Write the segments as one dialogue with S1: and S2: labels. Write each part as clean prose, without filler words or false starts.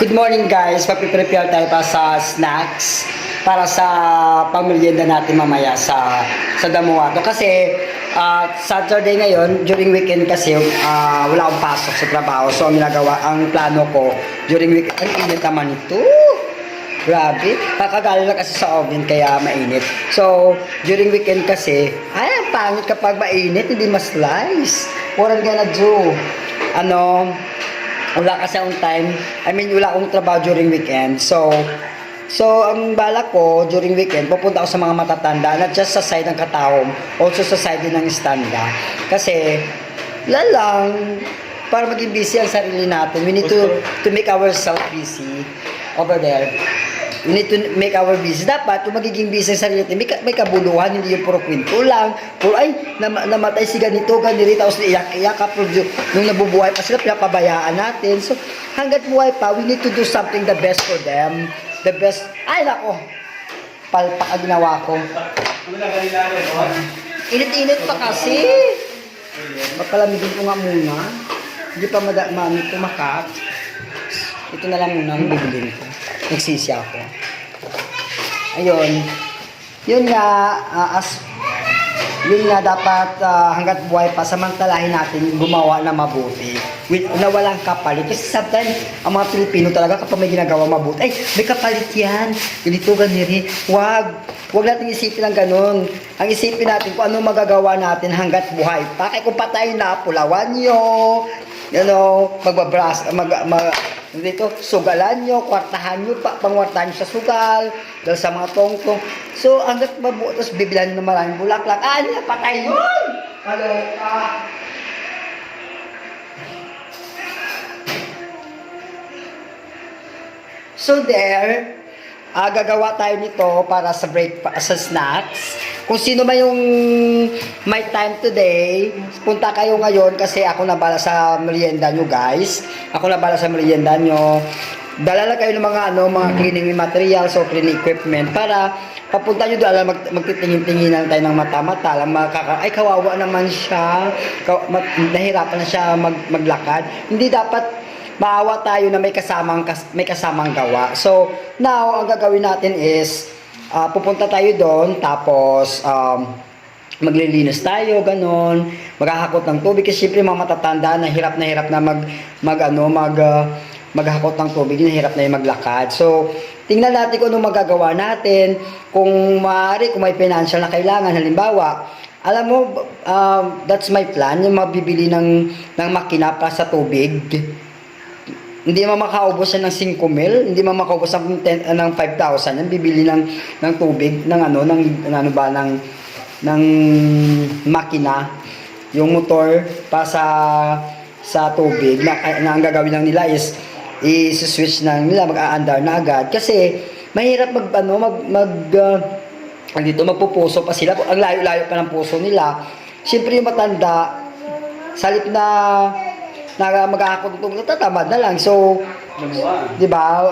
S1: Good morning guys, magpiprepare tayo pa sa snacks para sa pangmerienda natin mamaya sa Damuwato. Kasi Saturday ngayon, during weekend kasi wala akong pasok sa trabaho. So ang plano ko during weekend, ang init naman ito. Grabe, kakagaling lang kasi sa oven kaya mainit. So, during weekend kasi, ang pangit kapag mainit, hindi ma-slice. What I'm gonna do? Wala kasi akong time. Wala akong trabaho during weekend. So ang bala ko during weekend, pupunta ako sa mga matatanda, not just sa side ng Katawom, also sa side din ng Standa. Kasi, lang, para maging busy ang sarili natin, we need to make ourselves busy over there. We need to make our busy. Dapat, kung magiging busy sa sarili natin, may kabuluhan, hindi yung puro kwento lang. Puro, namatay si ganito, tapos iyak-iyak ka. Nung nabubuhay pa sila, pinapabayaan natin. So, hanggat buhay pa, we need to do something the best for them. The best. Ay, nako. Palpak ang ginawa ko. Init-init pa kasi. Papalamigin ko nga muna. Hindi pa tumakat. Ito na lang muna ang bibilin ko. Nagsisi ako. Ayun. Yun nga dapat hanggat buhay pa samantalahin natin gumawa na mabuti na walang kapalit. Kasi sometimes ang mga Pilipino talaga kapag may ginagawa mabuti, may kapalit yan. Ganito, ganiri. Wag natin isipin ng ganun. Ang isipin natin kung ano magagawa natin hanggat buhay pa. Kaya kung patay na, pulawan nyo, dito, sugalan nyo, kwartahan nyo, pangwartahan nyo sa sugal, dahil sa mga tongtong. So, hanggat mabuo, tapos bibilan ng maraming bulaklak, patay yun! Kaloka! So, there, gagawa tayo nito para sa sa snacks. Kung sino man yung may time today, punta kayo ngayon kasi ako na bala sa merienda nyo guys. Ako na bala sa merienda nyo. Dala lang kayo ng mga cleaning materials o cleaning equipment para papunta nyo doon, magtitingin-tinginan tayo ng mata-mata lang, ay kawawa naman siya, nahirapan na siya maglakad. Hindi dapat maawa tayo na may kasamang gawa. So, now, ang gagawin natin is, pupunta tayo doon, tapos, maglilinis tayo, ganon, maghahakot ng tubig, kasi syempre mga matatanda na hirap na maghakot ng tubig, hirap na yung maglakad. So, tingnan natin kung anong magagawa natin, kung maaari, kung may financial na kailangan, halimbawa, alam mo, that's my plan, yung mabibili ng makina pa sa tubig. Hindi mo makaubos yan ng 5 mil, hindi mo makaubos ng 5,000 yan, bibili ng tubig, ng makina, yung motor pa sa tubig, na ang gagawin lang nila is i-switch na nila, mag-aandar na agad, kasi mahirap magpupuso pa sila, ang layo-layo pa ng puso nila. Siyempre yung matanda, salip na maghahakot ng tatamad na lang. So, di ba?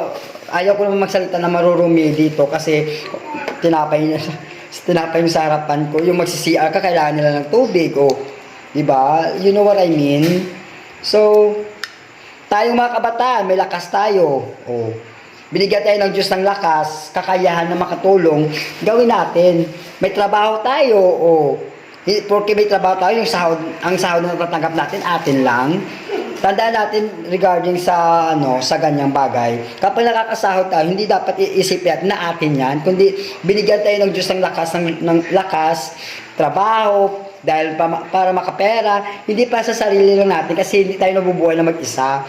S1: Ayaw ko naman magsalita na marurumi dito kasi tinapay yung sa harapan ko. Yung magsi-CR ka, kailangan nila ng tubig. Di ba? You know what I mean? So, tayong mga kabataan, may lakas tayo. Binigyan tayo ng Diyos ng lakas, kakayahan na makatulong, gawin natin. May trabaho tayo. Porque may trabaho tayo, ang sahod na natatanggap natin, atin lang. Tandaan natin regarding sa ganyang bagay. Kapag nakakasahod tayo, hindi dapat iisipin na atin yan, kundi binigyan tayo ng Diyos ng lakas, trabaho, dahil para makapera, hindi pa sa sarili lang natin kasi hindi tayo nabubuhay na mag-isa.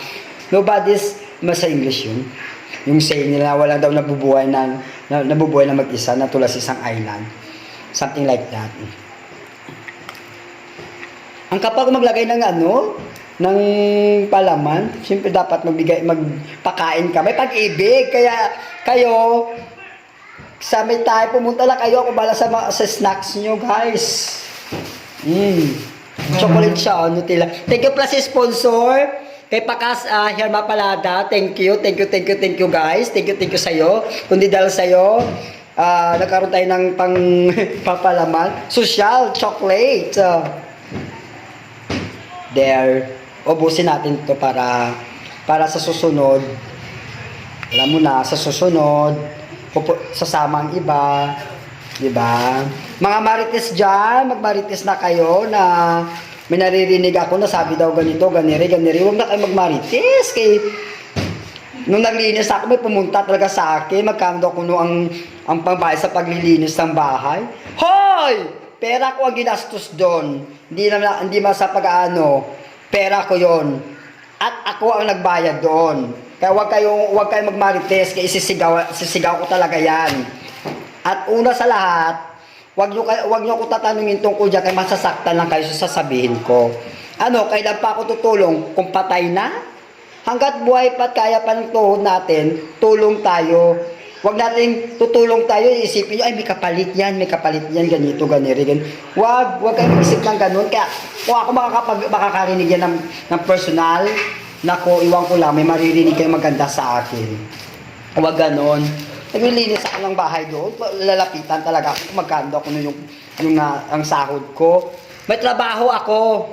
S1: Nobody's, sa English yun. Yung saying nila, walang daw nabubuhay na mag-isa, na tulad sa isang island. Something like that. Ang kapag maglagay ng palaman, siyempre dapat magpakain ka. May pag-ibig, kaya kayo, sa may tayo, pumunta lang kayo, ako bala sa snacks nyo, guys. Chocolate siya, Nutella. Thank you plus sponsor, kay Pakas Herma Palada. Thank you guys. Thank you sa'yo. Kundi dahil sa'yo, nagkaroon tayo ng papalaman. Social chocolate. There. Ubusin natin ito para sa susunod Alam mo na, sa susunod, sasama ang iba, di ba? Mga marites dyan, magmarites na kayo na may naririnig ako na sabi daw ganito, ganiri. Huwag na kayo magmarites. Nung naglinis ako, may pumunta talaga sa akin. Magkano daw kuno ang pangbayad sa paglilinis ng bahay. Hoy! Pera ko ang ginastos doon. Hindi man sa pag-ano. Pera ko yon. At ako ang nagbayad doon. Kaya huwag kayong magmarites. Kaya sisigaw ko talaga yan. At una sa lahat, Wag nyo ko tatanungin tungkol dyan kaya masasaktan lang kayo sa sasabihin ko. Ano, kailan pa ako tutulong? Kung patay na? Hanggat buhay pa at kaya pa ng tuhod natin, tulong tayo. Wag nating tutulong tayo, isipin nyo, ay may kapalit yan, ganito, ganito. Wag kayo mag-isip ng ganun. Kaya kung ako makakarinig yan ng personal, nako, iwan ko lang, may maririnig kayo maganda sa akin. Wag ganon. Naglilinis ako ng bahay doon, lalapitan talaga ako, magkano ako ang sahod ko. May trabaho ako.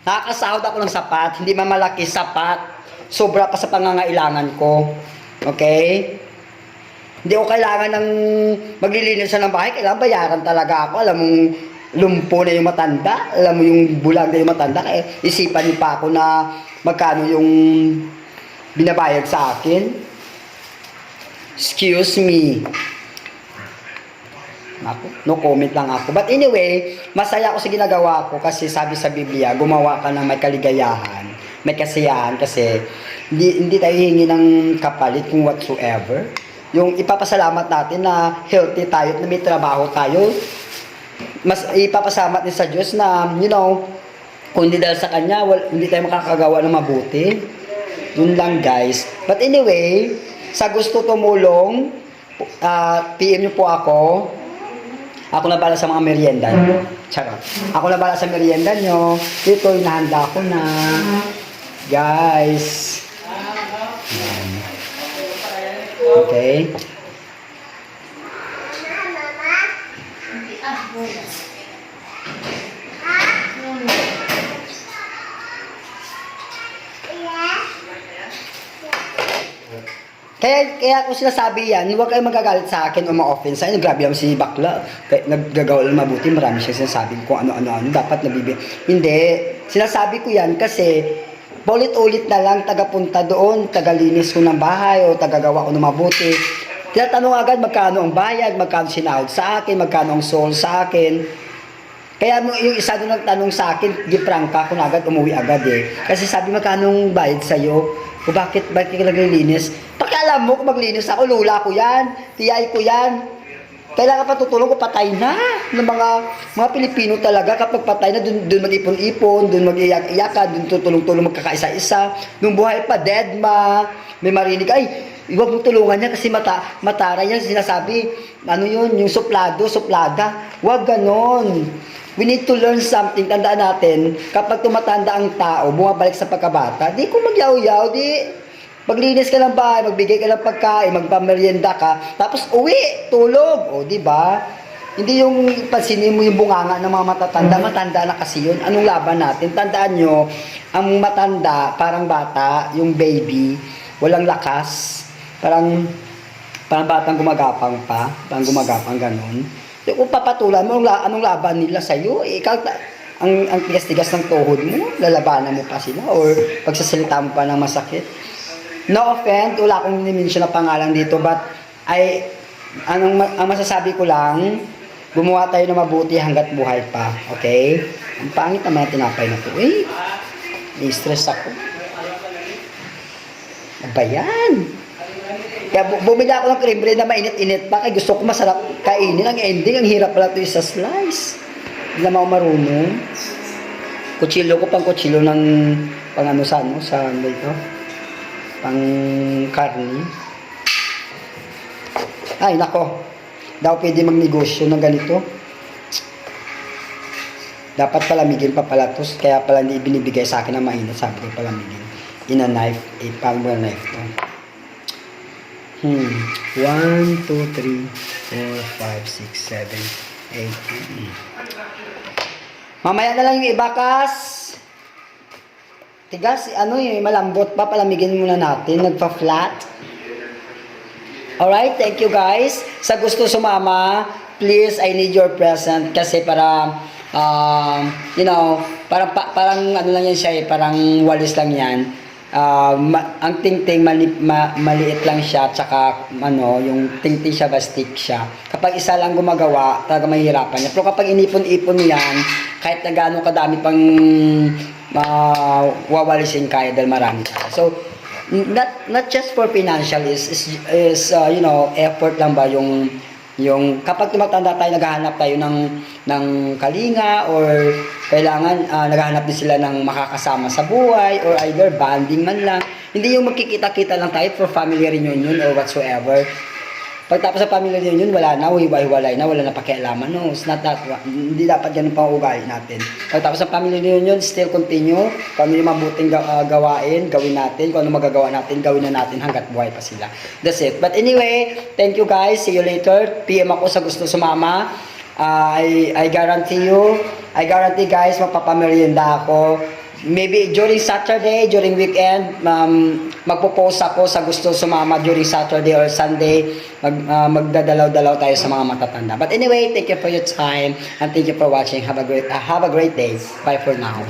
S1: Nakakasahod ako ng sapat, hindi man malaki, sapat. Sobra pa sa pangangailangan ko. Okay? Hindi ko kailangan ng maglilinis ng bahay, kailangan bayaran talaga ako. Alam mong lumpo na yung matanda, alam mo yung bulag na yung matanda, kaya isipan niyo pa ako na magkano yung binabayad sa akin. Excuse me. No comment lang ako. But anyway, masaya ako sa ginagawa ko kasi sabi sa Biblia, gumawa ka ng may kaligayahan, may kasiyahan kasi hindi tayo hingi ng kapalit kung whatsoever. Yung ipapasalamat natin na healthy tayo, na may trabaho tayo. Mas ipapasalamat din sa Diyos na, kung hindi dahil sa Kanya, hindi tayo makakagawa ng mabuti. Yun lang guys. But anyway, sa gusto tumulong, PM nyo po ako. Ako na bala sa mga merienda nyo. Charot. Ako na bala sa merienda nyo. Dito, inahanda ko na. Guys. Okay. Kaya kung sinasabi yan, huwag kayong magagalit sa akin o ma-offense sa inyo. Grabe lang si bakla. Naggagawa lang mabuti, marami siya sinasabi kung ano-ano, dapat nabibigay. Hindi. Sinasabi ko yan kasi paulit-ulit na lang tagapunta doon, tagalinis ko ng bahay o tagagawa ko ng mabuti. Tinatanong agad magkano ang bayad, magkano sinahod sa akin, magkano ang soul sa akin. Kaya yung isa doon nagtanong sa akin, giprangka ko na agad, umuwi agad eh. Kasi sabi magkano ang bayad sa'yo? O bakit ka naglilinis? Pakialam mo kung maglinis ako, lula ko yan, tiyay ko yan. Kailangan pa tutulong ko, patay na. Ng mga Pilipino talaga, kapag patay na, dun mag-ipon-ipon, dun mag-iyak-iyakan, dun tutulong-tulong magkakaisa-isa. Nung buhay pa, dead ma, may marinig, ay, huwag mong tulungan niya kasi matara niya, sinasabi, ano yun, yung suplada. Huwag ganon. We need to learn something. Tandaan natin, kapag tumatanda ang tao, bumabalik sa pagkabata, di kung magyaw-yaw, maglinis ka ng bahay, magbigay ka ng pagkain, magpamerienda ka, tapos uwi, tulog. O, di ba? Hindi yung pansinin mo yung bunganga ng mga matatanda. Matanda na kasi yun. Anong laban natin? Tandaan nyo, ang matanda, parang bata, yung baby, walang lakas. Parang batang gumagapang pa. Parang gumagapang ganon. Kung papatulan mo, anong laban nila sa'yo? Ikaw, ang tigas-tigas ng tuhod mo, lalabanan mo pa sila, or pagsasalita mo pa ng masakit. No offense, wala akong ni-mention na pangalan dito, but ang masasabi ko lang, gumawa tayo na mabuti hanggat buhay pa, okay? Ang pangit naman ang tinapay na to. Stress ako. Ano ba yan? Kaya bumili ako ng cream bread na mainit-init pa, kaya gusto ko masarap kainin. Ang ending, ang hirap pala ito sa slice. Hindi naman ako marunong. Kutsilo ko, pang kutsilo ng sa dito. Pang karni. Ay, nako. Daw pwede magnegosyo ng ganito. Dapat palamigin pa pala to. Kaya pala hindi binibigay sa akin ng mainit. Sabi ko palamigin. In a knife. Paano ba knife to? 1, 2, 3, 4, 5, 6, 7, 8. Mamaya na lang yung iba, kas. Tigas, malambot pa, palamigin muna natin. Nagpa-flat. Alright, thank you guys. Sa gusto sumama, please, I need your present kasi para, parang ano lang yan siya parang walis lang yan. Ang tingting maliit lang siya, tsaka yung tingting siya bastik siya. Kapag isa lang gumagawa, talaga mahihirapan niya. Pero kapag inipon-ipon yan, kahit na gaano kadami pang wawalisin kaya dahil marami tayo. So, not just for financial is effort lang ba yung kapag tumatanda tayo naghahanap tayo ng kalinga or kailangan naghahanap din sila ng makakasama sa buhay or either bonding man lang, hindi yung magkikita-kita lang tayo for family reunion or whatsoever. Pagtapos sa family reunion, wala na, hiwa-hiwalay na, wala na pakialaman. No, it's not that. Hindi dapat ganun pang ugali natin. Pagtapos sa family reunion, still continue. Kung ano yung mabuting gawain, gawin natin. Kung ano magagawa natin, gawin na natin hanggat buhay pa sila. That's it. But anyway, thank you guys. See you later. PM ako sa gusto sumama. I guarantee guys, magpapamerienda ako. Maybe during Saturday, during weekend, magpo-post ako sa gusto sumama during Saturday or Sunday. Magdadalaw-dalaw tayo sa mga matatanda. But anyway, thank you for your time and thank you for watching. Have a great day. Bye for now.